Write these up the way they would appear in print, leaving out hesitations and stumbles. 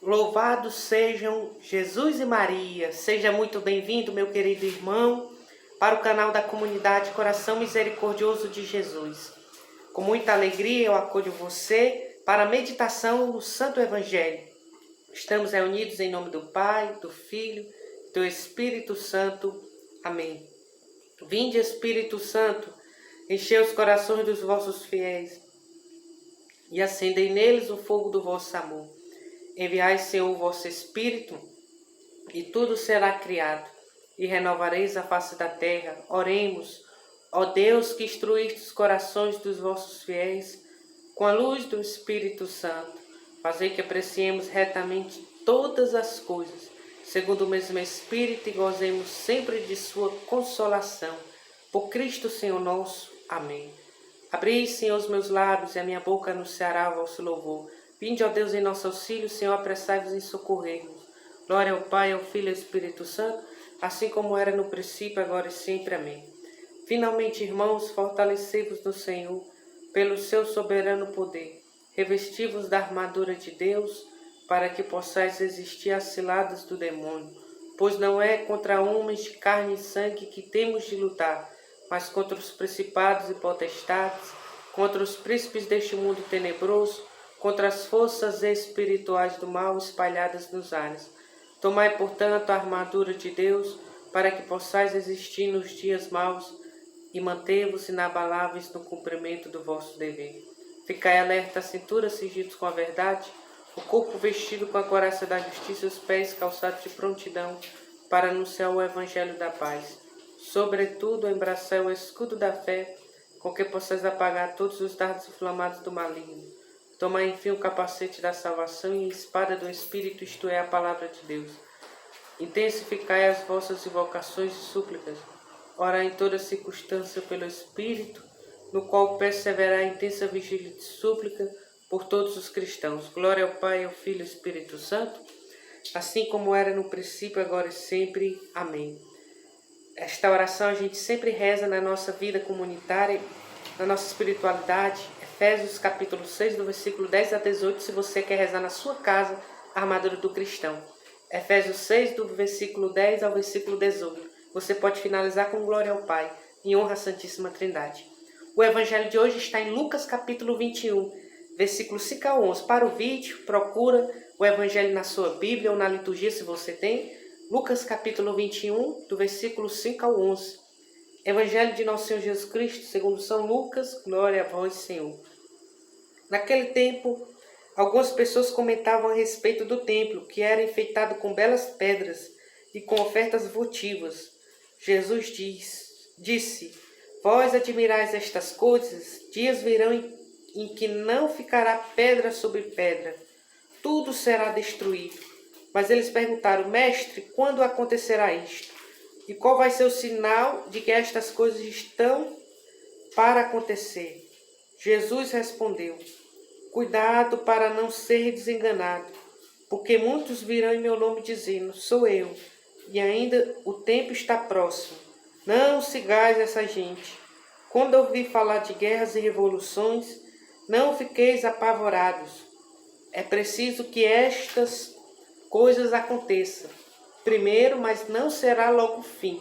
Louvados sejam Jesus e Maria. Seja muito bem-vindo, meu querido irmão, para o canal da comunidade Coração Misericordioso de Jesus. Com muita alegria eu acolho você para a meditação no Santo Evangelho. Estamos reunidos em nome do Pai, do Filho e do Espírito Santo. Amém. Vinde, Espírito Santo, enchei os corações dos vossos fiéis e acendei neles o fogo do vosso amor. Enviai, Senhor, o vosso Espírito, e tudo será criado, e renovareis a face da terra. Oremos, ó Deus, que instruíste os corações dos vossos fiéis, com a luz do Espírito Santo. Fazei que apreciemos retamente todas as coisas, segundo o mesmo Espírito, e gozemos sempre de sua consolação. Por Cristo, Senhor nosso. Amém. Abri, Senhor, os meus lábios, e a minha boca anunciará o vosso louvor. Vinde, ó Deus, em nosso auxílio, Senhor, apressai-vos em socorrer-nos. Glória ao Pai, ao Filho e ao Espírito Santo, assim como era no princípio, agora e sempre. Amém. Finalmente, irmãos, fortalecei-vos no Senhor, pelo seu soberano poder. Revesti-vos da armadura de Deus, para que possais resistir às ciladas do demônio. Pois não é contra homens de carne e sangue que temos de lutar, mas contra os principados e potestades, contra os príncipes deste mundo tenebroso, contra as forças espirituais do mal espalhadas nos ares. Tomai, portanto, a armadura de Deus, para que possais resistir nos dias maus e manter-vos inabaláveis no cumprimento do vosso dever. Ficai alerta, a cintura cingidos com a verdade, o corpo vestido com a couraça da justiça e os pés calçados de prontidão para anunciar o evangelho da paz. Sobretudo, embraçai o escudo da fé, com que possais apagar todos os dardos inflamados do maligno. Tomai, enfim, o capacete da salvação e a espada do Espírito, isto é, a palavra de Deus. Intensificai as vossas invocações e súplicas. Orai em toda circunstância pelo Espírito, no qual perseverai a intensa vigília de súplica por todos os cristãos. Glória ao Pai, ao Filho e ao Espírito Santo, assim como era no princípio, agora e sempre. Amém. Esta oração a gente sempre reza na nossa vida comunitária, na nossa espiritualidade. Efésios capítulo 6, do versículo 10 a 18, se você quer rezar na sua casa a armadura do cristão. Efésios 6, do versículo 10 ao versículo 18. Você pode finalizar com glória ao Pai, em honra à Santíssima Trindade. O evangelho de hoje está em Lucas capítulo 21, versículos 5 a 11. Para o vídeo, procura o evangelho na sua Bíblia ou na liturgia, se você tem. Lucas capítulo 21, do versículo 5 ao 11. Evangelho de nosso Senhor Jesus Cristo, segundo São Lucas, glória a vós, Senhor. Naquele tempo, algumas pessoas comentavam a respeito do templo, que era enfeitado com belas pedras e com ofertas votivas. Jesus disse, vós admirais estas coisas, dias virão em que não ficará pedra sobre pedra, tudo será destruído. Mas eles perguntaram, mestre, quando acontecerá isto? E qual vai ser o sinal de que estas coisas estão para acontecer? Jesus respondeu, cuidado para não ser desenganado, porque muitos virão em meu nome dizendo, sou eu, e ainda o tempo está próximo. Não sigais essa gente. Quando ouvi falar de guerras e revoluções, não fiqueis apavorados. É preciso que estas coisas aconteçam primeiro, mas não será logo o fim.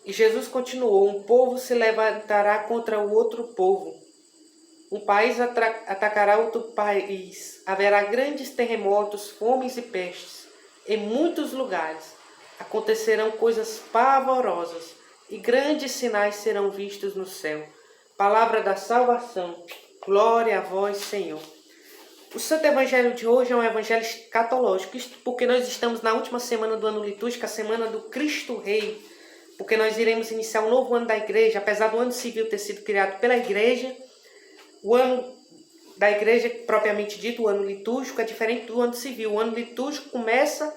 E Jesus continuou, um povo se levantará contra o outro povo. Um país atacará outro país. Haverá grandes terremotos, fomes e pestes. Em muitos lugares acontecerão coisas pavorosas e grandes sinais serão vistos no céu. Palavra da salvação. Glória a vós, Senhor. O Santo Evangelho de hoje é um evangelho escatológico, isto porque nós estamos na última semana do ano litúrgico, a semana do Cristo Rei, porque nós iremos iniciar um novo ano da igreja, apesar do ano civil ter sido criado pela igreja, o ano da igreja, propriamente dito, o ano litúrgico, é diferente do ano civil. O ano litúrgico começa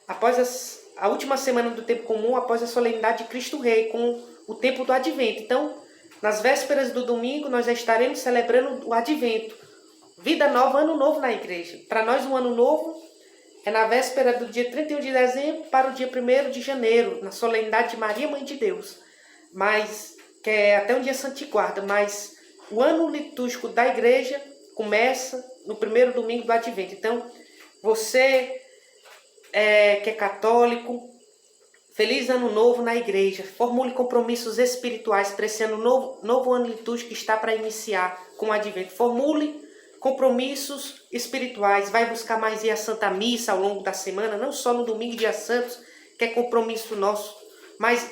após a última semana do tempo comum, após a solenidade de Cristo Rei, com o tempo do Advento. Então, nas vésperas do domingo, nós já estaremos celebrando o Advento. Vida nova, ano novo na igreja. Para nós, o ano novo é na véspera do dia 31 de dezembro para o dia 1º de janeiro, na solenidade de Maria, Mãe de Deus. Mas, que é até um dia Santiguarda, mas o ano litúrgico da igreja começa no primeiro domingo do Advento. Então, Você que é católico, feliz ano novo na igreja. Formule compromissos espirituais para esse novo ano litúrgico que está para iniciar com o advento. Formule compromissos espirituais. Vai buscar mais ir à Santa Missa ao longo da semana, não só no domingo e dia santos, que é compromisso nosso, mas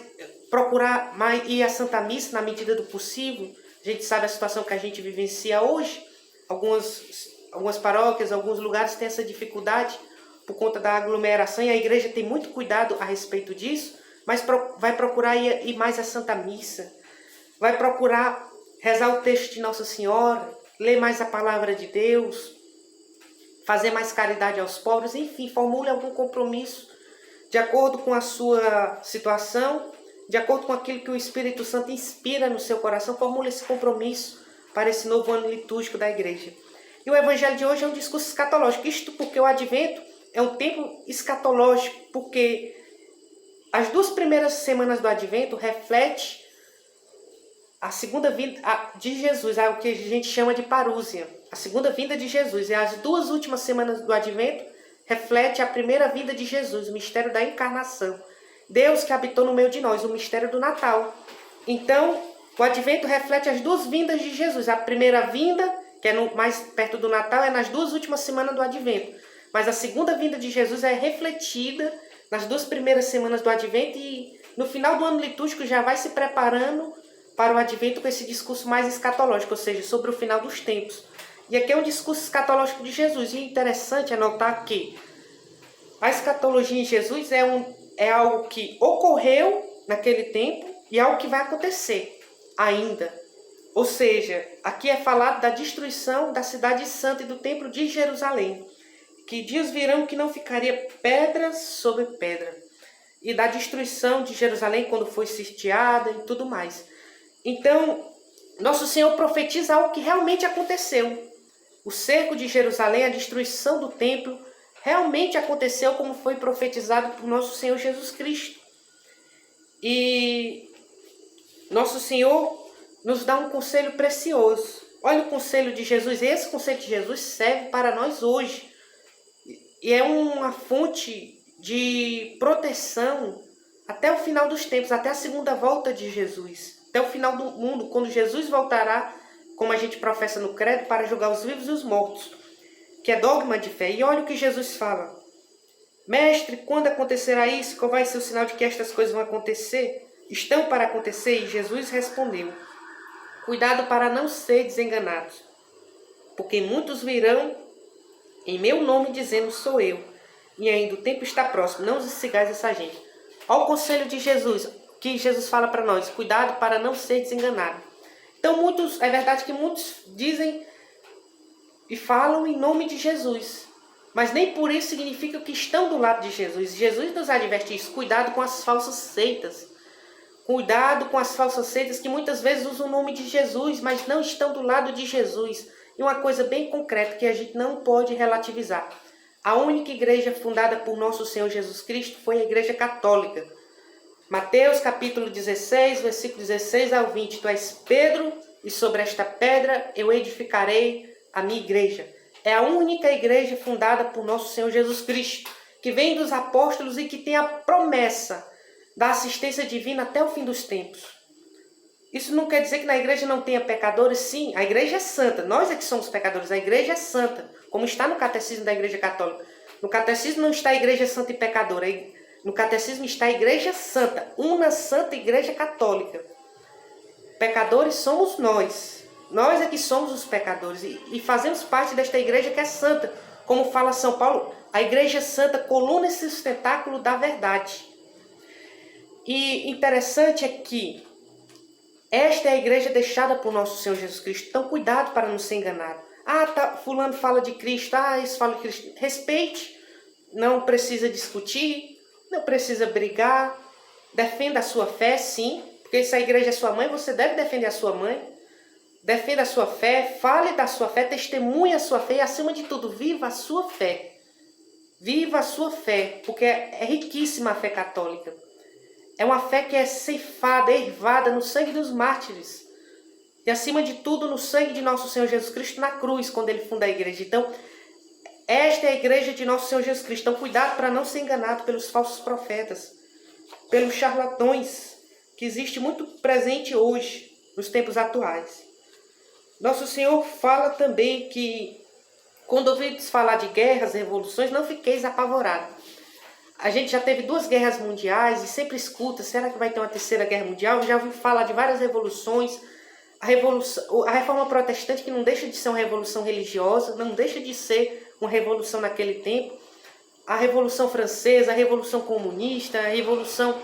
procurar mais ir à Santa Missa na medida do possível. A gente sabe a situação que a gente vivencia hoje. Algumas paróquias, alguns lugares têm essa dificuldade por conta da aglomeração, e a igreja tem muito cuidado a respeito disso, mas vai procurar ir mais à Santa Missa, vai procurar rezar o texto de Nossa Senhora, ler mais a palavra de Deus, fazer mais caridade aos pobres, enfim, formule algum compromisso de acordo com a sua situação, de acordo com aquilo que o Espírito Santo inspira no seu coração. Formule esse compromisso para esse novo ano litúrgico da igreja. E o evangelho de hoje é um discurso escatológico, isto porque o advento é um tempo escatológico, porque as 2 primeiras semanas do advento reflete a segunda vinda de Jesus, é o que a gente chama de parúzia, a segunda vinda de Jesus. E as 2 últimas semanas do advento reflete a primeira vinda de Jesus, o mistério da encarnação. Deus que habitou no meio de nós, o mistério do Natal. Então, o advento reflete as 2 vindas de Jesus. A primeira vinda, que é mais perto do Natal, é nas 2 últimas semanas do advento. Mas a segunda vinda de Jesus é refletida nas 2 primeiras semanas do advento, e no final do ano litúrgico já vai se preparando para o advento com esse discurso mais escatológico, ou seja, sobre o final dos tempos. E aqui é um discurso escatológico de Jesus. E é interessante anotar que a escatologia em Jesus é algo que ocorreu naquele tempo e algo que vai acontecer ainda. Ou seja, aqui é falado da destruição da cidade santa e do templo de Jerusalém. Que dias virão que não ficaria pedra sobre pedra. E da destruição de Jerusalém quando foi sitiada e tudo mais. Então, Nosso Senhor profetiza algo que realmente aconteceu. O cerco de Jerusalém, a destruição do templo, realmente aconteceu como foi profetizado por Nosso Senhor Jesus Cristo. E Nosso Senhor nos dá um conselho precioso. Olha o conselho de Jesus. Esse conselho de Jesus serve para nós hoje. E é uma fonte de proteção até o final dos tempos, até a segunda volta de Jesus. Até o final do mundo, quando Jesus voltará, como a gente professa no credo, para julgar os vivos e os mortos, que é dogma de fé. E olha o que Jesus fala. Mestre, quando acontecerá isso? Qual vai ser o sinal de que estas coisas vão acontecer? Estão para acontecer? E Jesus respondeu. Cuidado para não ser desenganados, porque muitos virão em meu nome dizendo sou eu, e ainda o tempo está próximo, não sigais essa gente. Olha o conselho de Jesus, que Jesus fala para nós, cuidado para não ser desenganado. Então é verdade que muitos dizem e falam em nome de Jesus, mas nem por isso significa que estão do lado de Jesus. Jesus nos adverte isso, cuidado com as falsas seitas. Cuidado com as falsas seitas que muitas vezes usam o nome de Jesus, mas não estão do lado de Jesus. E uma coisa bem concreta que a gente não pode relativizar. A única igreja fundada por Nosso Senhor Jesus Cristo foi a Igreja Católica. Mateus capítulo 16, versículo 16 ao 20. Tu és Pedro, e sobre esta pedra eu edificarei a minha igreja. É a única igreja fundada por Nosso Senhor Jesus Cristo, que vem dos apóstolos e que tem a promessa da assistência divina até o fim dos tempos. Isso não quer dizer que na igreja não tenha pecadores. Sim, a igreja é santa. Nós é que somos pecadores. A igreja é santa, como está no catecismo da Igreja Católica. No catecismo não está a igreja santa e pecadora. No catecismo está a igreja santa, uma santa igreja católica. Pecadores somos nós. Nós é que somos os pecadores. E fazemos parte desta igreja que é santa. Como fala São Paulo, a igreja santa, coluna e sustentáculo da verdade. E interessante é que esta é a igreja deixada por Nosso Senhor Jesus Cristo. Então, cuidado para não ser enganado. Fulano fala de Cristo. Isso fala de Cristo. Respeite. Não precisa discutir. Não precisa brigar. Defenda a sua fé, sim. Porque se a igreja é sua mãe, você deve defender a sua mãe. Defenda a sua fé. Fale da sua fé. Testemunhe a sua fé. E, acima de tudo, viva a sua fé. Viva a sua fé. Porque é riquíssima a fé católica. É uma fé que é ceifada, ervada no sangue dos mártires. E acima de tudo no sangue de Nosso Senhor Jesus Cristo na cruz, quando Ele funda a igreja. Então, Esta é a igreja de nosso Senhor Jesus Cristo. Então, cuidado para não ser enganado pelos falsos profetas, pelos charlatões, que existe muito presente hoje, nos tempos atuais. Nosso Senhor fala também que, quando ouvides falar de guerras, revoluções, não fiqueis apavorados. A gente já teve 2 guerras mundiais e sempre escuta, será que vai ter uma 3ª guerra mundial? Já ouvi falar de várias revoluções. A reforma protestante, que não deixa de ser uma revolução religiosa, não deixa de ser uma revolução naquele tempo. A Revolução Francesa, a Revolução Comunista, a Revolução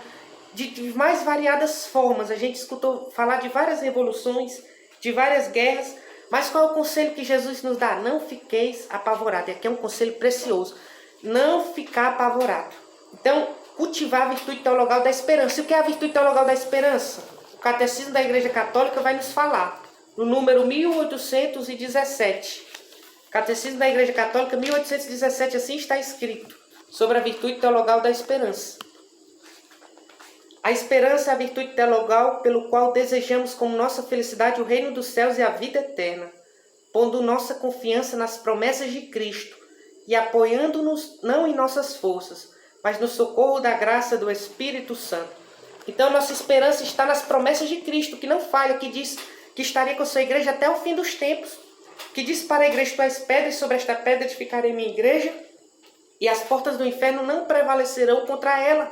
de mais variadas formas. A gente escutou falar de várias revoluções, de várias guerras, mas qual é o conselho que Jesus nos dá? Não fiqueis apavorados. E aqui é um conselho precioso. Não ficar apavorado. Então, cultivar a virtude teologal da esperança. E o que é a virtude teologal da esperança? O Catecismo da Igreja Católica vai nos falar, no número 1817. Catecismo da Igreja Católica, 1817, assim está escrito, sobre a virtude teologal da esperança. A esperança é a virtude teologal pelo qual desejamos como nossa felicidade o reino dos céus e a vida eterna, pondo nossa confiança nas promessas de Cristo e apoiando-nos não em nossas forças, mas no socorro da graça do Espírito Santo. Então, nossa esperança está nas promessas de Cristo, que não falha, que diz que estaria com a sua igreja até o fim dos tempos, que diz para a igreja: tu és pedra e sobre esta pedra edificarei minha igreja, e as portas do inferno não prevalecerão contra ela.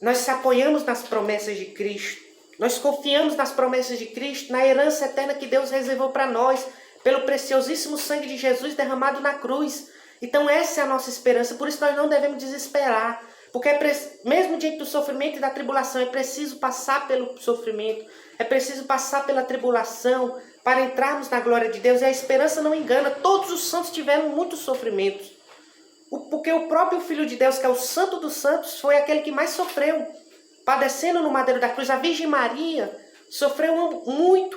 Nós se apoiamos nas promessas de Cristo, nós confiamos nas promessas de Cristo, na herança eterna que Deus reservou para nós, pelo preciosíssimo sangue de Jesus derramado na cruz. Então essa é a nossa esperança, por isso nós não devemos desesperar, porque mesmo diante do sofrimento e da tribulação, é preciso passar pelo sofrimento, é preciso passar pela tribulação para entrarmos na glória de Deus. E a esperança não engana, todos os santos tiveram muitos sofrimentos, porque o próprio Filho de Deus, que é o Santo dos Santos, foi aquele que mais sofreu, padecendo no madeiro da cruz. A Virgem Maria sofreu muito,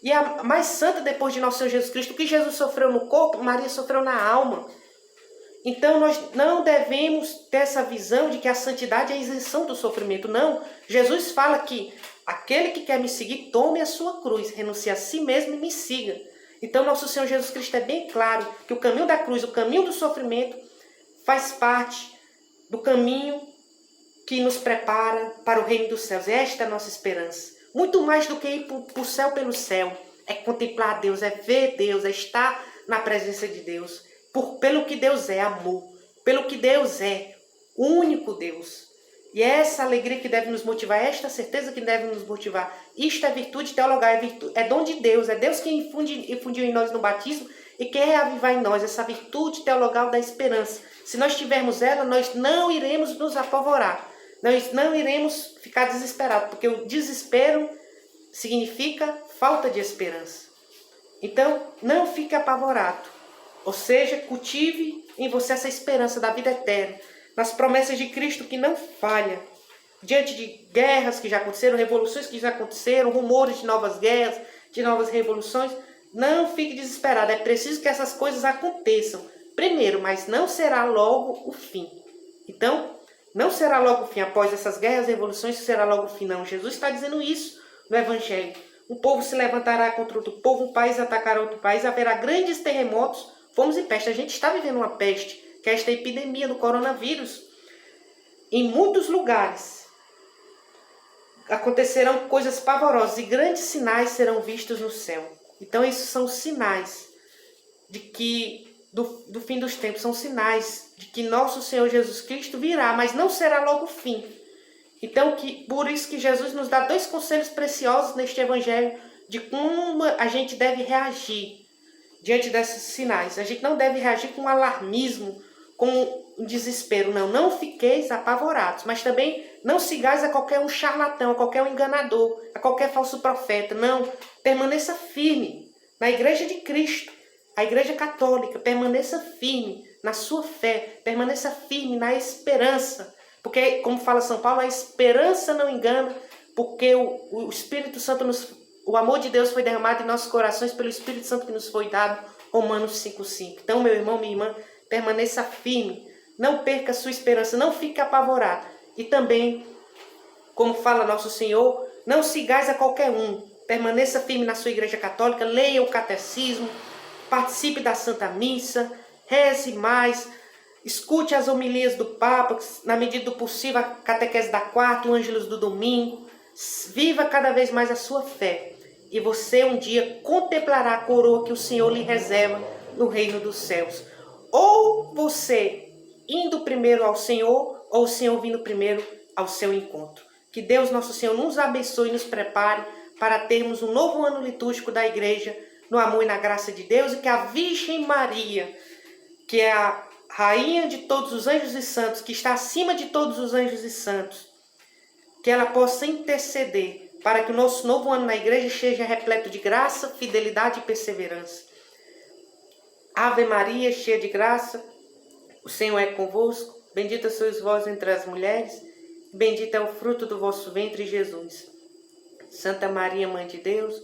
e a mais santa depois de nosso Senhor Jesus Cristo. O que Jesus sofreu no corpo, Maria sofreu na alma. Então nós não devemos ter essa visão de que a santidade é a isenção do sofrimento. Não, Jesus fala que aquele que quer me seguir, tome a sua cruz, renuncie a si mesmo e me siga. Então nosso Senhor Jesus Cristo é bem claro que o caminho da cruz, o caminho do sofrimento, faz parte do caminho que nos prepara para o reino dos céus. Esta é a nossa esperança. Muito mais do que ir para o céu pelo céu. É contemplar Deus, é ver Deus, é estar na presença de Deus. Pelo que Deus é, amor. Pelo que Deus é, o único Deus. E é essa alegria que deve nos motivar, é esta certeza que deve nos motivar. Isto é virtude teologal, é dom de Deus. É Deus quem infundiu em nós no batismo e quer reavivar em nós essa virtude teologal da esperança. Se nós tivermos ela, nós não iremos nos apavorar. Nós não iremos ficar desesperados, porque o desespero significa falta de esperança. Então, não fique apavorado. Ou seja, cultive em você essa esperança da vida eterna, nas promessas de Cristo que não falha. Diante de guerras que já aconteceram, revoluções que já aconteceram, rumores de novas guerras, de novas revoluções, não fique desesperado. É preciso que essas coisas aconteçam primeiro, mas não será logo o fim. Então, não será logo o fim. Após essas guerras e revoluções, será logo o fim. Não, Jesus está dizendo isso no Evangelho. Um povo se levantará contra outro povo, um país atacará outro país, haverá grandes terremotos, fomes e peste. A gente está vivendo uma peste, que é esta epidemia do coronavírus. Em muitos lugares acontecerão coisas pavorosas e grandes sinais serão vistos no céu. Então, esses são sinais de que do fim dos tempos, são sinais de que nosso Senhor Jesus Cristo virá, mas não será logo o fim. Então, por isso que Jesus nos dá 2 conselhos preciosos neste Evangelho de como a gente deve reagir diante desses sinais. A gente não deve reagir com alarmismo, com desespero. Não fiqueis apavorados, mas também não sigais a qualquer um charlatão, a qualquer um enganador, a qualquer falso profeta. Não, permaneça firme na Igreja de Cristo, a Igreja Católica. Permaneça firme na sua fé, permaneça firme na esperança. Porque, como fala São Paulo, a esperança não engana, porque o Espírito Santo, o amor de Deus foi derramado em nossos corações pelo Espírito Santo que nos foi dado, Romanos 5,5. Então, meu irmão, minha irmã, permaneça firme, não perca a sua esperança, não fique apavorado. E também, como fala nosso Senhor, não sigais a qualquer um, permaneça firme na sua Igreja Católica, leia o Catecismo, participe da Santa Missa, reze mais, escute as homilias do Papa, na medida do possível a catequese da quarta, o ângelus do domingo. Viva cada vez mais a sua fé e você um dia contemplará a coroa que o Senhor lhe reserva no reino dos céus. Ou você indo primeiro ao Senhor, ou o Senhor vindo primeiro ao seu encontro. Que Deus Nosso Senhor nos abençoe e nos prepare para termos um novo ano litúrgico da igreja, no amor e na graça de Deus, e que a Virgem Maria, que é a Rainha de todos os anjos e santos, que está acima de todos os anjos e santos, que ela possa interceder para que o nosso novo ano na igreja seja repleto de graça, fidelidade e perseverança. Ave Maria, cheia de graça, o Senhor é convosco, bendita sois vós entre as mulheres, bendito é o fruto do vosso ventre, Jesus. Santa Maria, Mãe de Deus,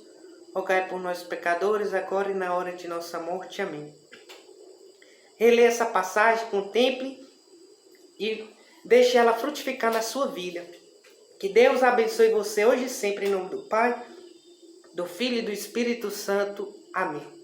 rogai por nós pecadores, agora e na hora de nossa morte. Amém. Releia essa passagem, contemple e deixe ela frutificar na sua vida. Que Deus abençoe você hoje e sempre, em nome do Pai, do Filho e do Espírito Santo. Amém.